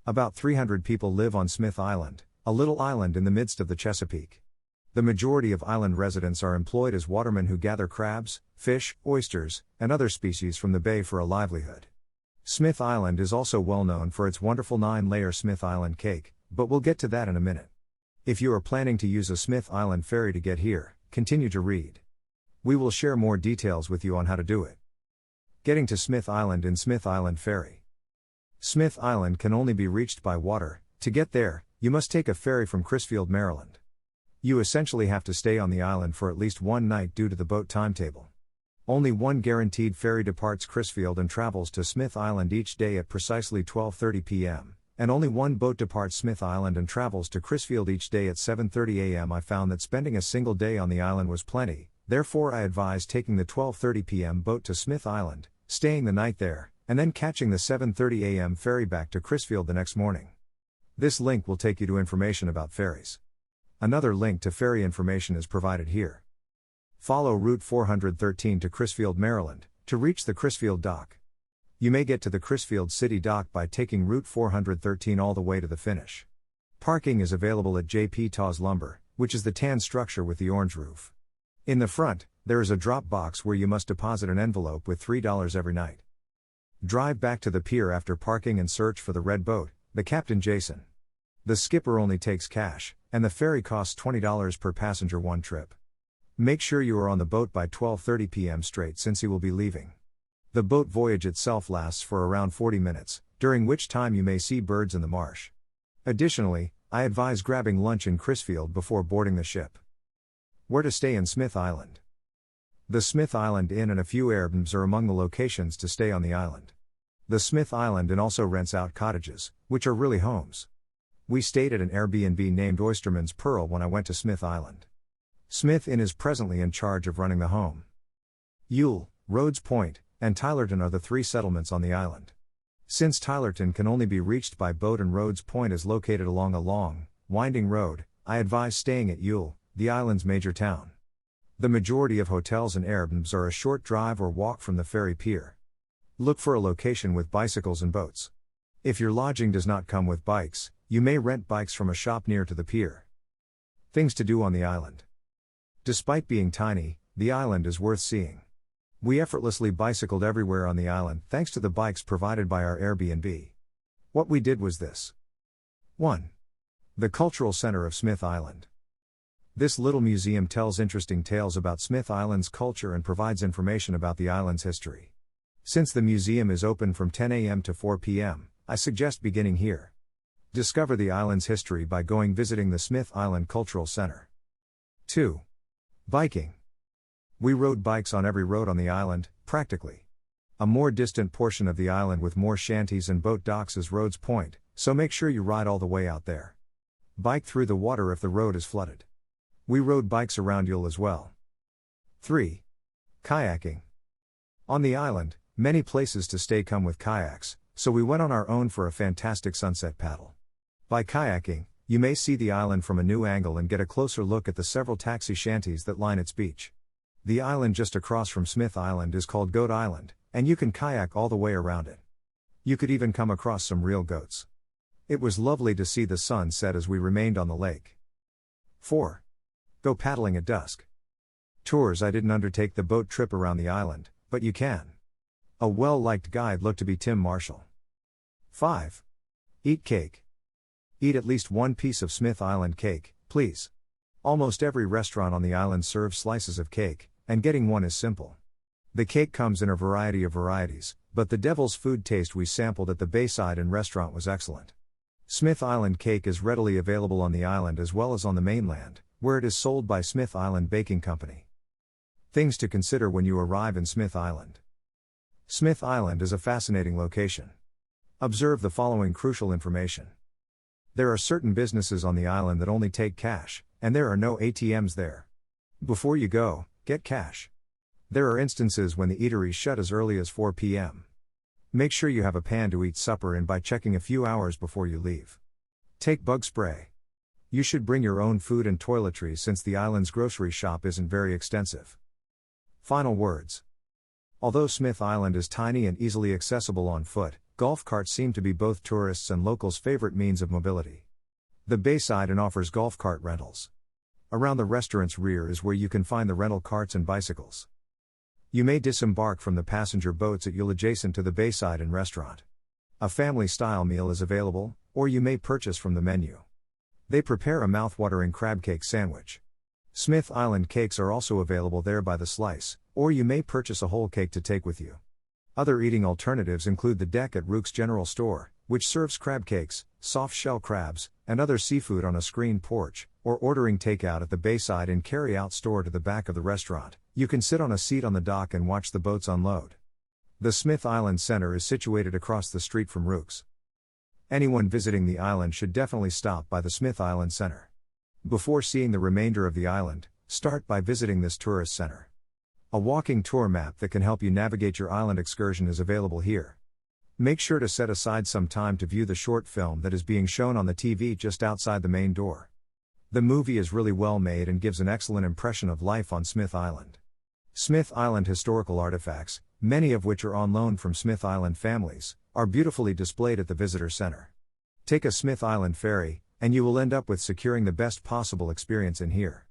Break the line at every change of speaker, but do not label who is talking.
About 300 people live on Smith Island, a little island in the midst of the Chesapeake. The majority of island residents are employed as watermen who gather crabs, fish, oysters, and other species from the bay for a livelihood. Smith Island is also well known for its wonderful 9-layer Smith Island cake, but we'll get to that in a minute. If you are planning to use a Smith Island ferry to get here, continue to read. We will share more details with you on how to do it. Getting to Smith Island in Smith Island Ferry. Smith Island can only be reached by water. To get there, you must take a ferry from Crisfield, Maryland. You essentially have to stay on the island for at least one night due to the boat timetable. Only one guaranteed ferry departs Crisfield and travels to Smith Island each day at precisely 12:30 p.m., and only one boat departs Smith Island and travels to Crisfield each day at 7:30 a.m. I found that spending a single day on the island was plenty, therefore I advise taking the 12:30 p.m. boat to Smith Island, staying the night there, and then catching the 7:30 a.m. ferry back to Crisfield the next morning. This link will take you to information about ferries. Another link to ferry information is provided here. Follow Route 413 to Crisfield, Maryland, to reach the Crisfield dock. You may get to the Crisfield City dock by taking Route 413 all the way to the finish. Parking is available at J.P. Taw's Lumber, which is the tan structure with the orange roof. In the front, there is a drop box where you must deposit an envelope with $3 every night. Drive back to the pier after parking and search for the red boat, the Captain Jason. The skipper only takes cash, and the ferry costs $20 per passenger one trip. Make sure you are on the boat by 12:30 p.m. straight since he will be leaving. The boat voyage itself lasts for around 40 minutes, during which time you may see birds in the marsh. Additionally, I advise grabbing lunch in Crisfield before boarding the ship. Where to stay in Smith Island? The Smith Island Inn and a few Airbnbs are among the locations to stay on the island. The Smith Island Inn also rents out cottages, which are really homes. We stayed at an Airbnb named Oysterman's Pearl when I went to Smith Island. Smith Inn is presently in charge of running the home. Ewell, Rhodes Point, and Tylerton are the three settlements on the island. Since Tylerton can only be reached by boat and Rhodes Point is located along a long, winding road, I advise staying at Ewell, the island's major town. The majority of hotels and Airbnbs are a short drive or walk from the ferry pier. Look for a location with bicycles and boats. If your lodging does not come with bikes, you may rent bikes from a shop near to the pier. Things to do on the island. Despite being tiny, the island is worth seeing. We effortlessly bicycled everywhere on the island thanks to the bikes provided by our Airbnb. What we did was this. 1. The Cultural Center of Smith Island. This little museum tells interesting tales about Smith Island's culture and provides information about the island's history. Since the museum is open from 10 a.m. to 4 p.m., I suggest beginning here. Discover the island's history by visiting the Smith Island Cultural Center. 2. Biking. We rode bikes on every road on the island, practically. A more distant portion of the island with more shanties and boat docks is Rhodes Point, so make sure you ride all the way out there. Bike through the water if the road is flooded. We rode bikes around Ewell as well. 3. Kayaking. On the island, many places to stay come with kayaks, so we went on our own for a fantastic sunset paddle. By kayaking, you may see the island from a new angle and get a closer look at the several taxi shanties that line its beach. The island just across from Smith Island is called Goat Island, and you can kayak all the way around it. You could even come across some real goats. It was lovely to see the sun set as we remained on the lake. 4. Go paddling at dusk. Tours. I didn't undertake the boat trip around the island, but you can. A well-liked guide looked to be Tim Marshall. 5. Eat cake. Eat at least one piece of Smith Island cake, please. Almost every restaurant on the island serves slices of cake, and getting one is simple. The cake comes in a variety of varieties, but the devil's food taste we sampled at the Bayside Inn restaurant was excellent. Smith Island cake is readily available on the island as well as on the mainland, where it is sold by Smith Island Baking Company. Things to consider when you arrive in Smith Island. Smith Island is a fascinating location. Observe the following crucial information. There are certain businesses on the island that only take cash, and there are no ATMs there. Before you go, get cash. There are instances when the eateries shut as early as 4 p.m. Make sure you have a pan to eat supper in by checking a few hours before you leave. Take bug spray. You should bring your own food and toiletries since the island's grocery shop isn't very extensive. Final words. Although Smith Island is tiny and easily accessible on foot, Golf carts seem to be both tourists' and locals' favorite means of mobility. The Bayside Inn offers golf cart rentals. Around the restaurant's rear is where you can find the rental carts and bicycles. You may disembark from the passenger boats at Yule adjacent to the Bayside Inn restaurant. A family-style meal is available, or you may purchase from the menu. They prepare a mouth-watering crab cake sandwich. Smith Island cakes are also available there by the slice, or you may purchase a whole cake to take with you. Other eating alternatives include the deck at Rook's General Store, which serves crab cakes, soft-shell crabs, and other seafood on a screened porch, or ordering takeout at the Bayside Inn carry-out store to the back of the restaurant. You can sit on a seat on the dock and watch the boats unload. The Smith Island Center is situated across the street from Rook's. Anyone visiting the island should definitely stop by the Smith Island Center. Before seeing the remainder of the island, start by visiting this tourist center. A walking tour map that can help you navigate your island excursion is available here. Make sure to set aside some time to view the short film that is being shown on the TV just outside the main door. The movie is really well made and gives an excellent impression of life on Smith Island. Smith Island historical artifacts, many of which are on loan from Smith Island families, are beautifully displayed at the visitor center. Take a Smith Island ferry, and you will end up with securing the best possible experience in here.